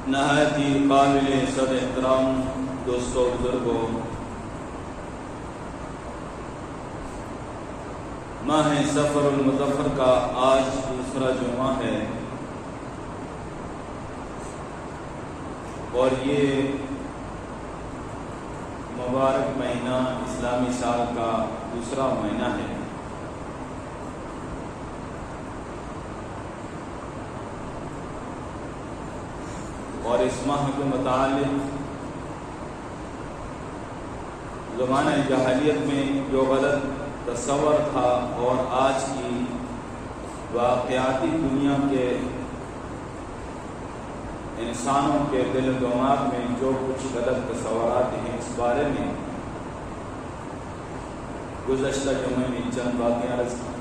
نہایت ہی قابل صد احترام دوستوں بزرگوں، ماہ سفر المظفر کا آج دوسرا جمعہ ہے اور یہ مبارک مہینہ اسلامی سال کا دوسرا مہینہ ہے۔ اور اس ماہ کے متعلق زمانہ جاہلیت میں جو غلط تصور تھا اور آج کی واقعاتی دنیا کے انسانوں کے دل و دماغ میں جو کچھ غلط تصورات ہیں، اس بارے میں گزشتہ جمعے میں چند باتیں عرض کی۔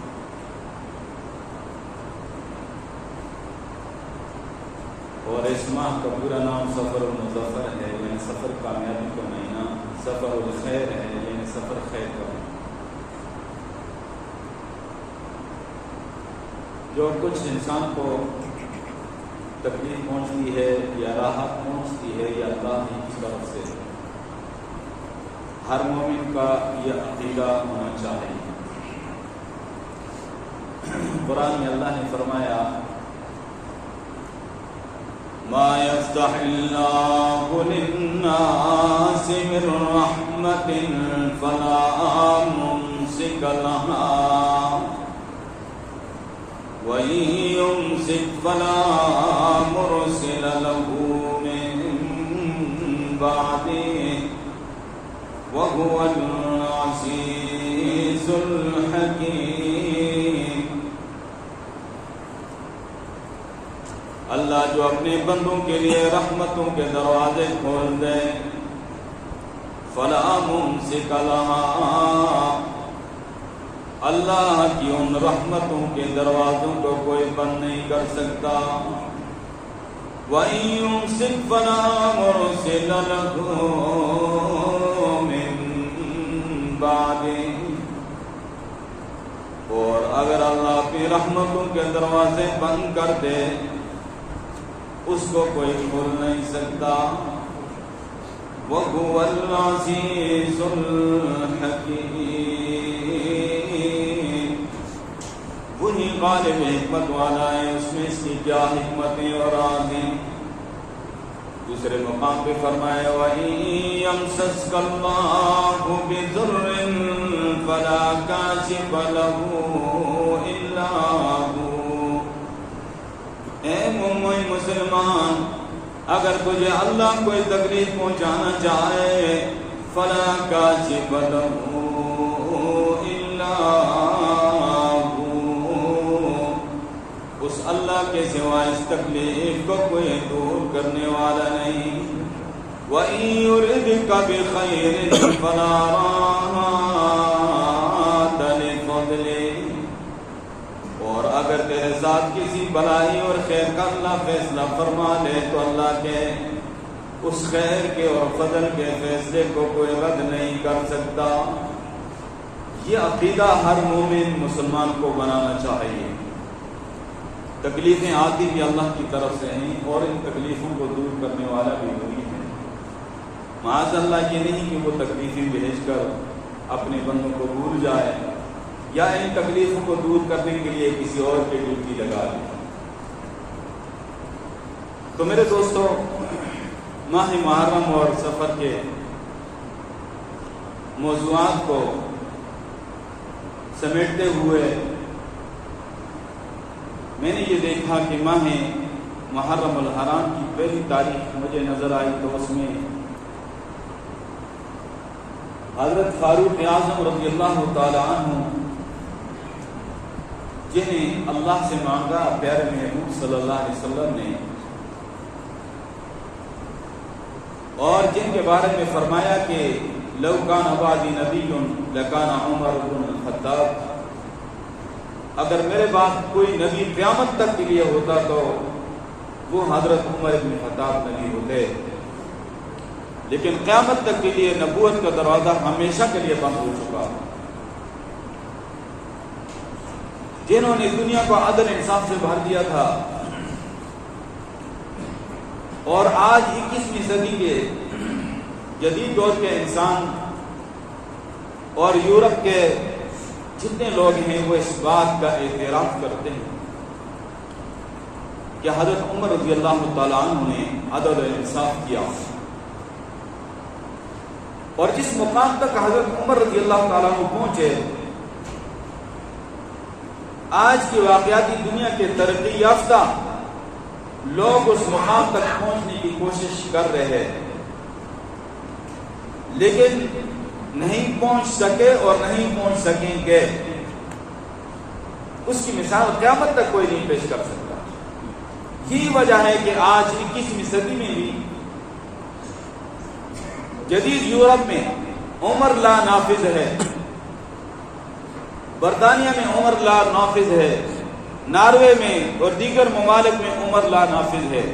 اور اس ماہ کا پورا نام سفر المظفر ہے، یعنی سفر کامیابی کا مہینہ، سفر الخیر ہے، یعنی سفر خیر کا مہینہ۔ جو کچھ انسان کو تکلیف پہنچتی ہے یا راحت پہنچتی ہے یا اللہ کی طرف سے، ہر مومن کا یہ عقیدہ ہونا چاہیے۔ قرآن میں اللہ نے فرمایا ما يفتح الله للناس من رحمة فلا ممسك لها وإن يمسك فلا مرسل له من بعده وهو العزيز الحكيم۔ اللہ جو اپنے بندوں کے لیے رحمتوں کے دروازے کھول دے، فلا ممسک لها، اللہ کی ان رحمتوں کے دروازوں کو کوئی بند نہیں کر سکتا۔ وَإِن يُمْسِكْ فَلَا مُرْسِلَ لَهُ مِن بَعْدِهِ، اور اگر اللہ اپنی رحمتوں کے دروازے بند کر دے اس کو کوئی کھول نہیں سکتا۔ وَهُوَ الْعَزِيزُ الْحَكِيمُ، وہی غالب حکمت والا ہے، اس میں اس کی کیا حکمتیں اور راز ہیں۔ دوسرے مقام پہ فرمایا وَإِن يَمْسَسْكَ اللَّهُ بِضُرٍّ فَلَا كَاشِفَ لَهُ إِلَّا هُوَ، اے مومن مسلمان، اگر تجھے اللہ کوئی تکلیف پہنچانا چاہے فلا کاشف لہ الا ہو، اس اللہ کے سوا اس تکلیف کو کوئی دور کرنے والا نہیں۔ وَإِن يُرِدْكَ بِخَيْرٍ فَلَا رَادَّ لِفَضْلِهِ، اور اگر تیرے ساتھ کسی بلائی اور خیر کا اللہ فیصلہ فرما لے تو اللہ کے اس خیر کے اور فضل کے فیصلے کو کوئی رد نہیں کر سکتا۔ یہ عقیدہ ہر مومن مسلمان کو بنانا چاہیے۔ تکلیفیں آتی بھی اللہ کی طرف سے ہیں اور ان تکلیفوں کو دور کرنے والا بھی وہی ہے۔ معاذ اللہ یہ نہیں کہ وہ تکلیفیں بھیج کر اپنے بندوں کو بھول جائے یا ان تکلیفوں کو دور کرنے کے لیے کسی اور کی ڈیوٹی لگا دی۔ تو میرے دوستو، ماہ محرم اور سفر کے موضوعات کو سمیٹتے ہوئے میں نے یہ دیکھا کہ ماہ محرم الحرام کی پہلی تاریخ مجھے نظر آئی تو اس میں حضرت فاروق اعظم رضی اللہ تعالی عنہ جنہیں اللہ سے مانگا پیارے محبوب صلی اللہ علیہ وسلم نے، اور جن کے بارے میں فرمایا کہ لو کان بعدی نبی لکان عمر بن الخطاب، اگر میرے بعد کوئی نبی قیامت تک کے لیے ہوتا تو وہ حضرت عمر بن خطاب نبی ہوتے، لیکن قیامت تک کے لیے نبوت کا دروازہ ہمیشہ کے لیے بند ہو چکا۔ جنہوں نے دنیا کو عدل انصاف سے بھر دیا تھا، اور آج 21ویں صدی کے جدید دور کے انسان اور یورپ کے جتنے لوگ ہیں وہ اس بات کا اعتراف کرتے ہیں کہ حضرت عمر رضی اللہ تعالیٰ عنہ نے عدل و انصاف کیا، اور جس مقام تک حضرت عمر رضی اللہ تعالیٰ عنہ پہنچے، آج کی واقعاتی دنیا کے ترقی یافتہ لوگ اس مقام تک پہنچنے کی کوشش کر رہے ہیں، لیکن نہیں پہنچ سکے اور نہیں پہنچ سکیں گے۔ اس کی مثال قیامت تک کوئی نہیں پیش کر سکتا۔ یہی وجہ ہے کہ آج 21ویں صدی میں بھی جدید یورپ میں عمر لا نافذ ہے، برطانیہ میں عمر لا نافذ ہے، ناروے میں اور دیگر ممالک میں عمر لا نافذ ہے،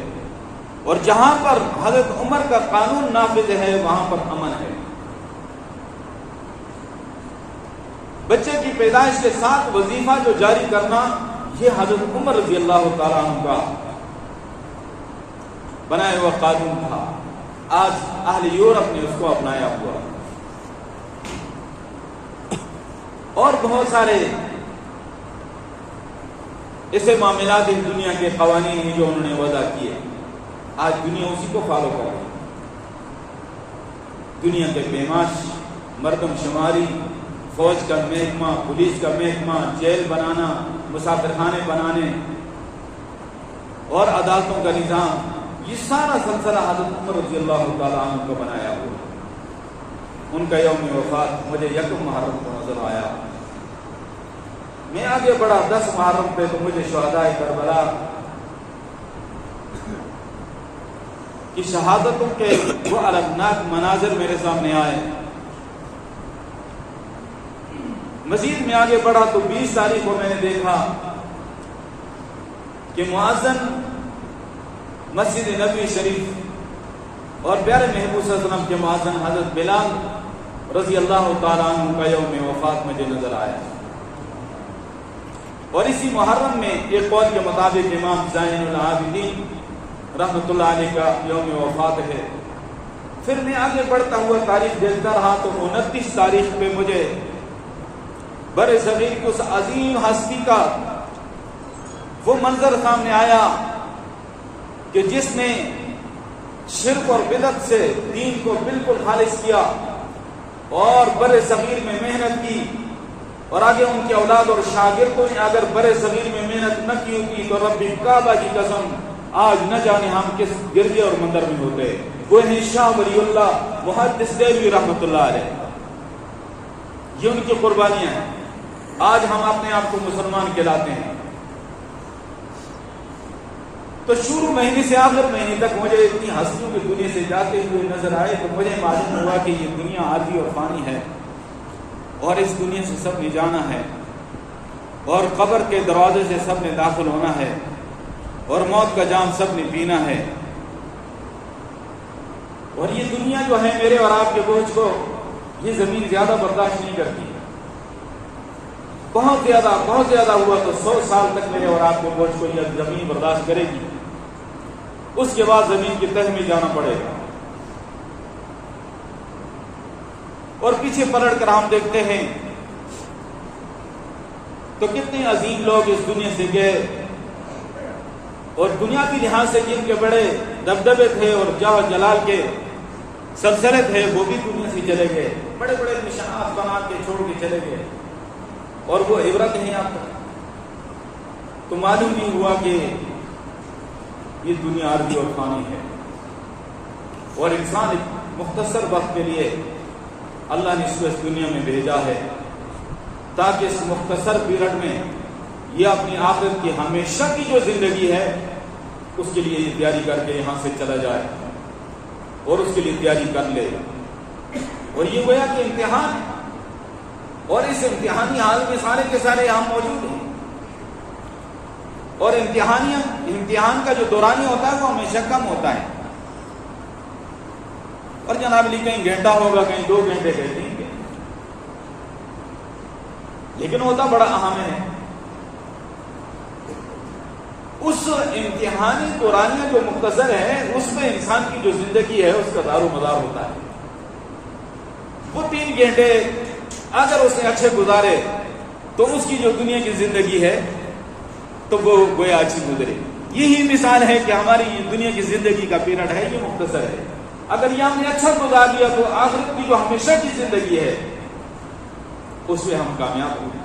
اور جہاں پر حضرت عمر کا قانون نافذ ہے وہاں پر امن ہے۔ بچے کی پیدائش کے ساتھ وظیفہ جو جاری کرنا، یہ حضرت عمر رضی اللہ تعالیٰ عنہ کا بنایا ہوا قانون تھا۔ آج اہل یورپ نے اس کو اپنایا ہوا، اور بہت سارے ایسے معاملات اس دنیا کے قوانین ہیں جو انہوں نے وضع کیے، آج دنیا اسی کو فالو کر رہی ہے۔ دنیا کے پیمائش، مردم شماری، فوج کا محکمہ، پولیس کا محکمہ، جیل بنانا، مسافر خانے بنانے اور عدالتوں کا نظام، یہ سارا سلسلہ حضرت عمر رضی اللہ تعالیٰ عنہ کو بنایا ہوا۔ ان کا یوم وفات مجھے 1 محرم کو نظر آیا۔ میں آگے بڑھا 10 محرم پہ تو مجھے شہداء کربلا کی شہادتوں کے وہ المناک مناظر میرے سامنے آئے۔ مزید میں آگے بڑھا تو 20 تاریخ کو میں نے دیکھا کہ مؤذن مسجد نبوی شریف اور پیارے محبوب صلی اللہ علیہ وسلم کے مؤذن حضرت بلال رضی اللہ تعالیٰ عنہ کا یوم وفات مجھے نظر آیا، اور اسی محرم میں ایک قول کے مطابق امام زین العابدین رحمۃ اللہ علیہ کا یوم وفات ہے۔ پھر میں آگے بڑھتا ہوا تاریخ دیکھتا رہا تو 29 تاریخ پہ مجھے بر صغیر کی اس عظیم ہستی کا وہ منظر سامنے آیا کہ جس نے شرک اور بدعت سے دین کو بالکل خالص کیا اور بر صغیر میں محنت کی، اور آگے ان کے اولاد اور شاگردوں نے اگر بر صغیر میں محنت نہ کی ہوتی تو رب کعبہ کی قسم آج نہ جانے ہم کس گرجے اور مندر میں ہوتے۔ وہ ہیں شاہ ولی اللہ محدث دہلوی رحمۃ اللہ علیہ، یہ ان کی قربانیاں ہیں۔ آج ہم اپنے آپ کو مسلمان کہلاتے ہیں۔ تو شروع مہینے سے آخر مہینے تک مجھے اتنی ہستیوں کی دنیا سے جاتے ہوئے نظر آئے تو مجھے معلوم ہوا کہ یہ دنیا عارضی اور فانی ہے، اور اس دنیا سے سب نے جانا ہے، اور قبر کے دروازے سے سب نے داخل ہونا ہے، اور موت کا جام سب نے پینا ہے، اور یہ دنیا جو ہے میرے اور آپ کے بوجھ کو یہ زمین زیادہ برداشت نہیں کرتی۔ بہت زیادہ ہوا تو 100 سال تک میرے اور آپ کے بوجھ کو یہ زمین برداشت کرے گی، اس کے بعد زمین کی تہ میں جانا پڑے گا۔ اور پیچھے پلٹ کر ہم دیکھتے ہیں تو کتنے عظیم لوگ اس دنیا سے گئے، اور دنیاوی لحاظ سے جن کے بڑے دبدبے تھے اور جاہ و جلال کے سلسلے تھے وہ بھی دنیا سے چلے گئے، بڑے بڑے نشانات بنا کے چھوڑ کے چلے گئے، اور وہ عبرت نہیں آپ تک تو معلوم نہیں ہوا کہ یہ دنیا عارضی اور فانی ہے، اور انسان ایک مختصر وقت کے لیے اللہ نے اس کو اس دنیا میں بھیجا ہے تاکہ اس مختصر پیریڈ میں یہ اپنی آخرت کی ہمیشہ کی جو زندگی ہے اس کے لیے یہ تیاری کر کے یہاں سے چلا جائے اور اس کے لیے تیاری کر لے۔ اور یہ گویا کہ امتحان ہے، اور اس امتحانی حال میں سارے کے سارے ہم موجود ہیں، اور امتحان کا جو دورانیہ ہوتا ہے وہ ہمیشہ کم ہوتا ہے، اور جناب علی کہیں گھنٹہ ہوگا، کہیں 2 گھنٹے، کہیں 3 گھنٹے، لیکن ہوتا بڑا اہم ہے۔ اس امتحانی دورانیہ جو مختصر ہے اس میں انسان کی جو زندگی ہے اس کا دار و مدار ہوتا ہے. وہ 3 گھنٹے اگر اس نے اچھے گزارے تو اس کی جو دنیا کی زندگی ہے تو وہ گویا اچھی گزرے. یہی مثال ہے کہ ہماری دنیا کی زندگی کا پیریڈ ہے یہ مختصر ہے. اگر یہ ہم نے اچھا گزار لیا تو آخرت کی جو ہمیشہ کی زندگی ہے اس میں ہم کامیاب ہوں گے.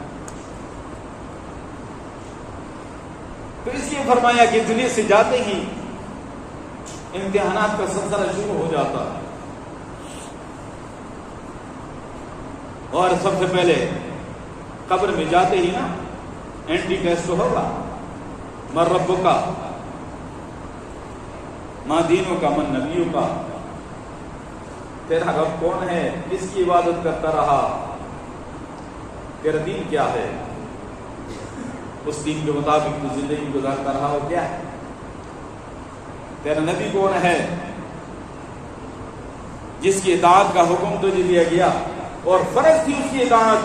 تو اس لیے فرمایا کہ دنیا سے جاتے ہی امتحانات کا سلسلہ شروع ہو جاتا ہے. اور سب سے پہلے قبر میں جاتے ہی نا اینٹی ٹیسٹ ہوگا. من ربک کا، ما دینوں کا، من نبیوں کا، تیرا رب کون ہے، کس کی عبادت کرتا رہا، تیرا دین کیا ہے، اس دین کے مطابق تو زندگی گزارتا رہا ہو کیا ہے، تیرا نبی کون ہے جس کی اطاعت کا حکم تجھے دیا گیا اور فرض تھی اس کی اطاعت.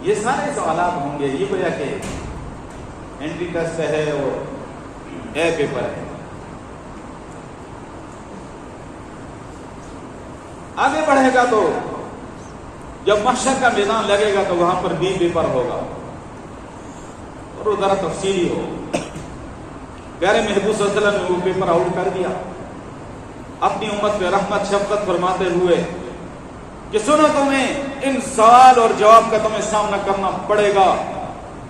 یہ سارے سوالات ہوں گے. یہ وجہ کہ اینٹری ٹیسٹ ہے اور اے پیپر ہے. آگے بڑھے گا تو جب محشر کا میدان لگے گا تو وہاں پر بھی پیپر ہوگا اور وہ ذرا تفصیلی ہو. پیارے محبوب صلی اللہ علیہ وسلم نے وہ پیپر آؤٹ کر دیا اپنی امت پہ رحمت شفقت فرماتے ہوئے کہ سنو تمہیں ان سوال اور جواب کا تمہیں سامنا کرنا پڑے گا.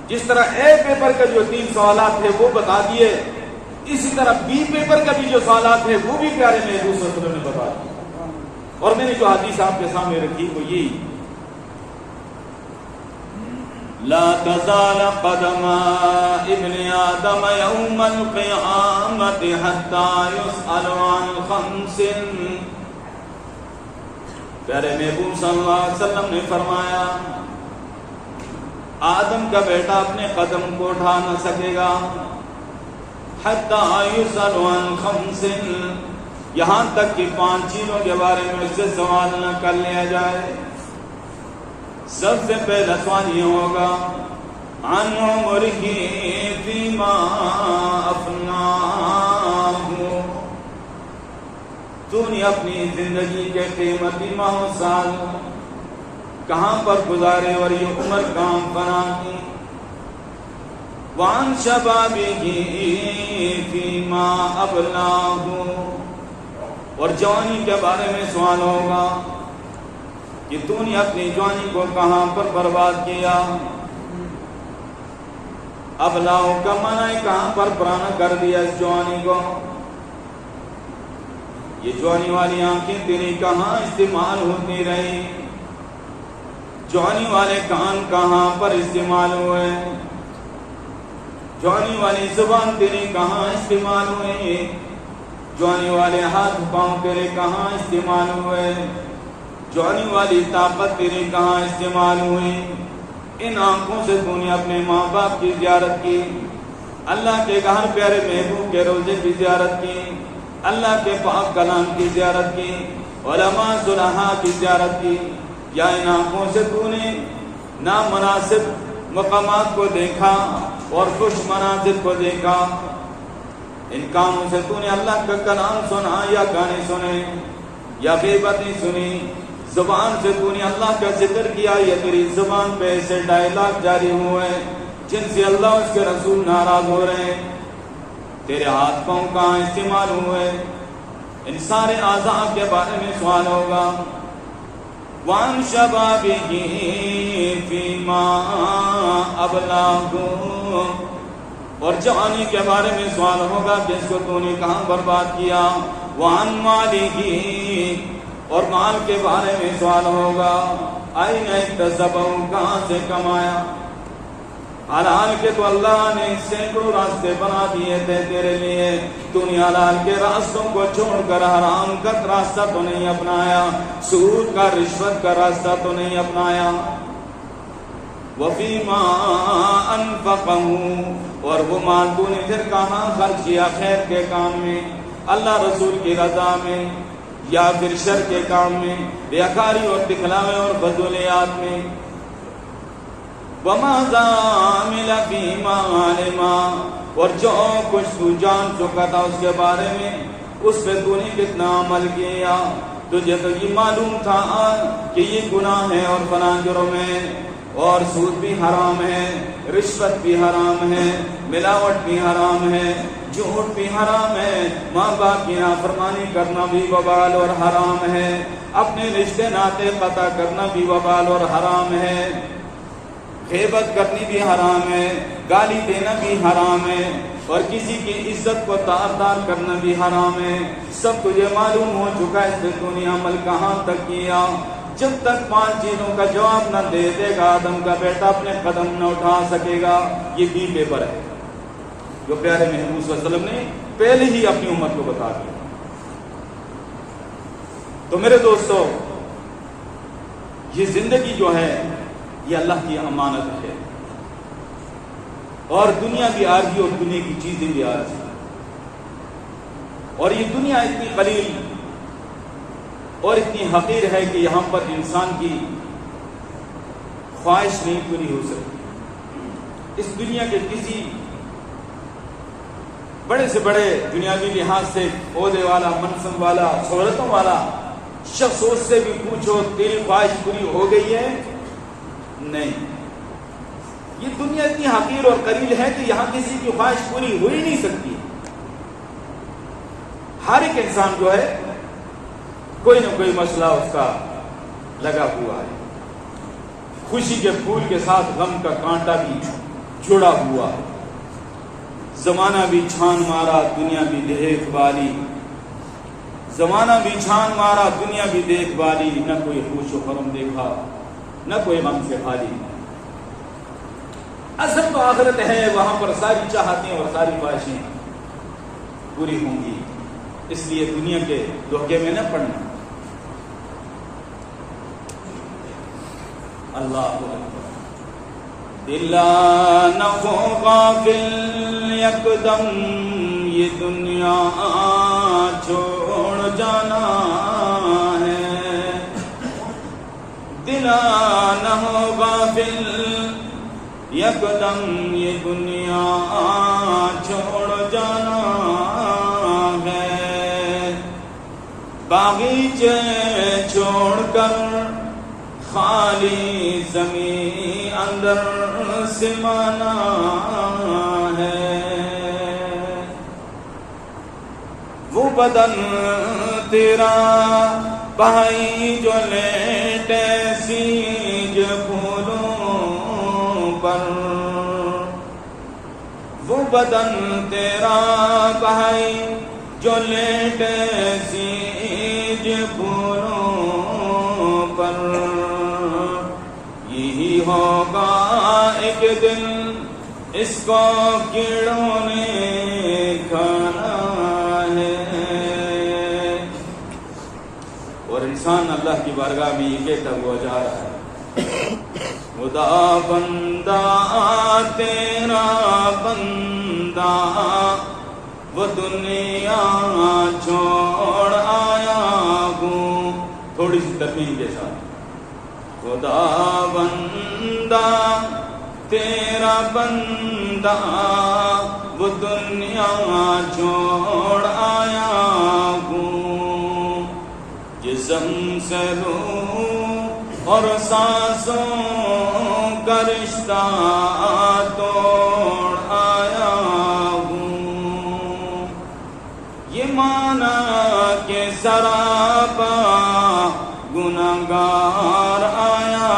جس طرح اے پیپر کا جو 3 سوالات تھے وہ بتا دیے، اسی طرح بی پیپر کا بھی جو سوالات تھے وہ بھی پیارے محبوب صلی اللہ علیہ وسلم نے بتا دیے. اور میں نے جو حدیث آپ کے سامنے رکھی وہ یہی، لا تزال قدم ابن آدم یوم القیامت حتی یسأل عن 5. پیارے محبوب صلی اللہ علیہ وسلم نے فرمایا آدم کا بیٹا اپنے قدم کو اٹھا نہ سکے گا حتی یسأل عن 5، یہاں تک کہ 5 چیزوں کے بارے میں اس سے سوال نہ کر لیا جائے. سب سے پہلا سوال یہ ہوگا عن عمرہ فیما افناہ، تو نے اپنی زندگی کے قیمتی ماہ و سال کہاں پر گزارے اور یہ عمر کہاں فنا کی. وعن شبابہ فیما ابلاہ، اور جوانی کے بارے میں سوال ہوگا کہ تو نے اپنی جوانی کو کہاں پر برباد کیا. ابلاؤ کا معنی کہاں پر پرانا کر دیا اس جوانی کو. یہ جوانی والی آنکھیں تیری کہاں استعمال ہوتی رہی، جوانی والے کان کہاں پر استعمال ہوئے، جوانی والی زبان تیری کہاں استعمال ہوئی، جوانی والے ہاتھ پاؤں تیرے کہاں استعمال ہوئے، جوانی والی طاقت تیری کہاں استعمال ہوئی. ان آنکھوں سے تو نے اپنے ماں باپ کی زیارت کی، اللہ کے گھر پیارے محبوب کے روضے کی زیارت کی، اللہ کے پاک کلام کی زیارت کی، علماء صلحاء کی زیارت کی. یا ان آنکھوں سے تو نے نامناسب مقامات کو دیکھا اور خوش مناظر کو دیکھا. ان کانوں سے تو نے اللہ کا کلام سنا یا گانے سنے یا غیبتیں سنی. زبان سے تو نے اللہ کا ذکر کیا یا تیری زبان پہ ایسے ڈائلاگ جاری ہوئے جن سے اللہ اس کے رسول ناراض ہو رہے ہیں. تیرے ہاتھ پاؤں کہاں استعمال ہوئے. ان سارے اعضاء کے بارے میں سوال ہوگا. وان شبابہ فیما ابلاہ، اور جوانی کے بارے میں سوال ہوگا کہ اس کو تو نے کہاں برباد کیا. وان مالہ، اور مال کے بارے میں سوال ہوگا آئین اکتسبہ، کہاں سے کمایا. حلال کے تو اللہ نے سینکڑوں راستے بنا دیے تھے تیرے لیے، تو نے حلال کے راستوں کو چھوڑ کر حرام کا راستہ تو نہیں اپنایا، سود کا رشوت کا راستہ تو نہیں اپنایا. وفیما انفقہ، اور وہ مال تو نے پھر کہاں خرچ کیا، خیر کے کام میں، اللہ رسول کی رضا میں، یا پھر شر کے کام میں، ریاکاری اور دکھلاوے اور فضولیات میں. وَمَاذَا عَمِلَ فِيمَا عَلِمَا، اور جو کچھ تو جان چکا تھا اس کے بارے میں، اس پہ تو نے کتنا عمل کیا۔ تجھے تو یہ معلوم تھا کہ یہ گناہ ہے اور فلاں جرم ہے، اور سود بھی حرام ہے، رشوت بھی حرام ہے، ملاوٹ بھی حرام ہے، جھوٹ بھی حرام ہے، ماں باپ کی نافرمانی کرنا بھی وبال اور حرام ہے، اپنے رشتے ناطے قطع کرنا بھی وبال اور حرام ہے، غیبت کرنی بھی حرام ہے، گالی دینا بھی حرام ہے، اور کسی کی عزت کو تار کرنا بھی حرام ہے۔ سب تجھے معلوم ہو چکا ہے، اس تو نے عمل کہاں تک کیا؟ جب تک 5 چیزوں کا جواب نہ دے دے گا آدم کا بیٹا اپنے قدم نہ اٹھا سکے گا۔ یہ بھی پیپر ہے جو پیارے محبوب صلی اللہ علیہ وسلم نے پہلے ہی اپنی امت کو بتا دیا۔ تو میرے دوستو، یہ زندگی جو ہے یہ اللہ کی امانت ہے، اور دنیا بھی عارضی اور دنیا کی چیزیں بھی عارضی، اور یہ دنیا اتنی قلیل اور اتنی حقیر ہے کہ یہاں پر انسان کی خواہش نہیں پوری ہو سکتی۔ اس دنیا کے کسی بڑے سے بڑے دنیاوی لحاظ سے عہدے والا، منصب والا، شہرتوں والا شخص اس سے بھی پوچھو تیری خواہش پوری ہو گئی ہے؟ نہیں۔ یہ دنیا اتنی حقیر اور قلیل ہے کہ یہاں کسی کی خواہش پوری ہو ہی نہیں سکتی۔ ہر ایک انسان جو ہے کوئی نہ کوئی مسئلہ اس کا لگا ہوا ہے، خوشی کے پھول کے ساتھ غم کا کانٹا بھی جڑا ہوا ہے۔ زمانہ بھی چھان مارا، دنیا بھی دیکھ بالی، زمانہ بھی چھان مارا، دنیا بھی دیکھ بالی، نہ کوئی خوش و خرم دیکھا، نہ کوئی غم سے خالی۔ اصل تو آخرت ہے، وہاں پر ساری چاہتیں اور ساری خواہشیں پوری ہوں گی، اس لیے دنیا کے دھوکے میں نہ پڑنا۔ اللہ اکبر۔ دل نہ ہو غافل یکدم، یہ دنیا چھوڑ جانا ہے، دل نہ ہو غافل یکدم، یہ دنیا چھوڑ جانا ہے، باغیچے چھوڑ کر خالی زمین اندر سمانا ہے، وہ بدن تیرا بھائی جو لیٹے سیج پھولوں پر، وہ بدن تیرا بھائی جو لیٹے سیج پھولوں پر، یہی ہوگا ایک دن اس کو کیڑوں نے کھانا ہے۔ اور انسان اللہ کی بارگاہ میں یہ کہتا ہوا جا رہا ہے، خدا بندہ تیرا بندہ، وہ دنیا چھوڑ آیا ہوں۔ تھوڑی سی ترمیم کے ساتھ، خدا بندہ تیرا بندہ، وہ دنیا چھوڑ آیا ہوں، جسم سے روح اور سانسوں کا رشتہ توڑ آیا ہوں، یہ مانا کہ سراپا گناہگار آیا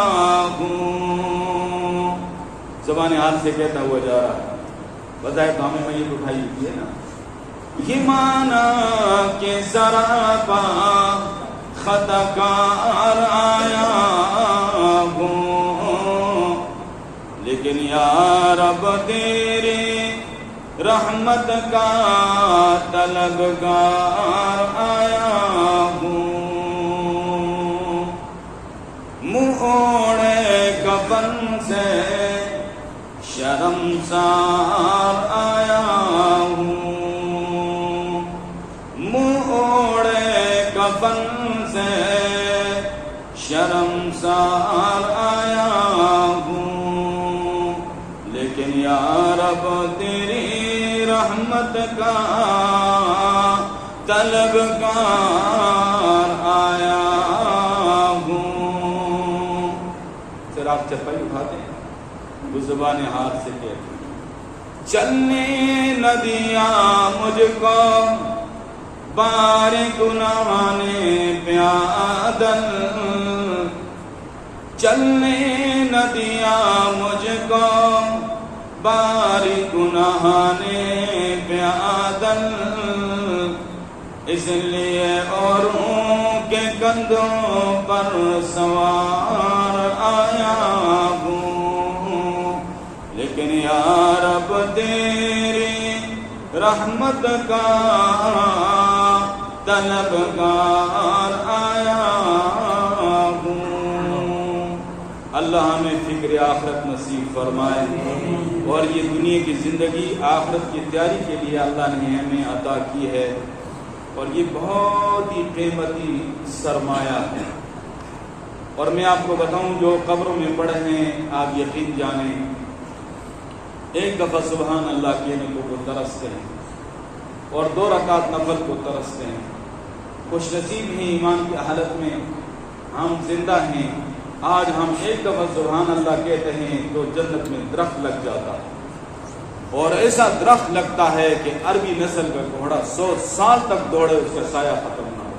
ہوں۔ زبان حال سے کہتا ہوا جا رہا ہے، بظاہر تو ہمیں میت اٹھائی ہوئی ہے نا، یہ مانا کہ سراپا خطا کار آیا ہوں، لیکن یا رب تیری رحمت کا طلبگار آیا ہوں، منہ اوڑے کفن سے شرمسار آیا ہوں، منہ اوڑے کفن سے شرمسار آیا ہوں، لیکن یا رب تیری رحمت کا طلبگار آیا ہوں. پھر آپ چپائی اٹھاتے ہیں وہ زبان حال سے کہتے ہیں چلنے نہ دیا مجھ کو بار گناہ نے پیادل، چلنے نہ دیا مجھ کو بار گناہ نے پیادل، اس لیے اوروں کے کندھوں پر سوار آیا ہوں. لیکن یا رب تیری رحمت کا طلبگار آیا ہوں. اللہ ہمیں فکر آخرت نصیب فرمائے اور یہ دنیا کی زندگی آخرت کی تیاری کے لیے اللہ نے ہمیں عطا کی ہے اور یہ بہت ہی قیمتی سرمایہ ہے. اور میں آپ کو بتاؤں جو قبروں میں پڑے ہیں آپ یقین جانیں ایک دفعہ سبحان اللہ کہنے کو وہ ترستے ہیں اور 2 رکعت نفل کو ترستے ہیں. خوش نصیب ہیں ایمان کی حالت میں ہم زندہ ہیں. آج ہم ایک دفعہ سبحان اللہ کہتے ہیں تو جنت میں درخت لگ جاتا ہے اور ایسا درخت لگتا ہے کہ عربی نسل کا گھوڑا 100 سال تک دوڑے اس کا سایہ ختم نہ ہو.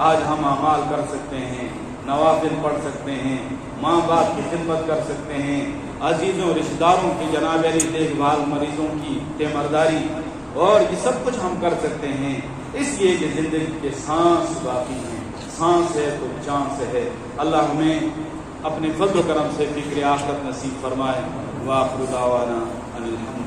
آج ہم اعمال کر سکتے ہیں، نوافل پڑھ سکتے ہیں، ماں باپ کی خدمت کر سکتے ہیں، عزیزوں رشتہ داروں کی جناب علی دیکھ بھال، مریضوں کی تیمارداری اور یہ سب کچھ ہم کر سکتے ہیں اس لیے کہ زندگی کے سانس باقی ہیں. سانس ہے تو چانس ہے. اللہ ہمیں اپنے فضل و کرم سے فکر آخرت نصیب فرمائے. وآخر دعوانا الحمد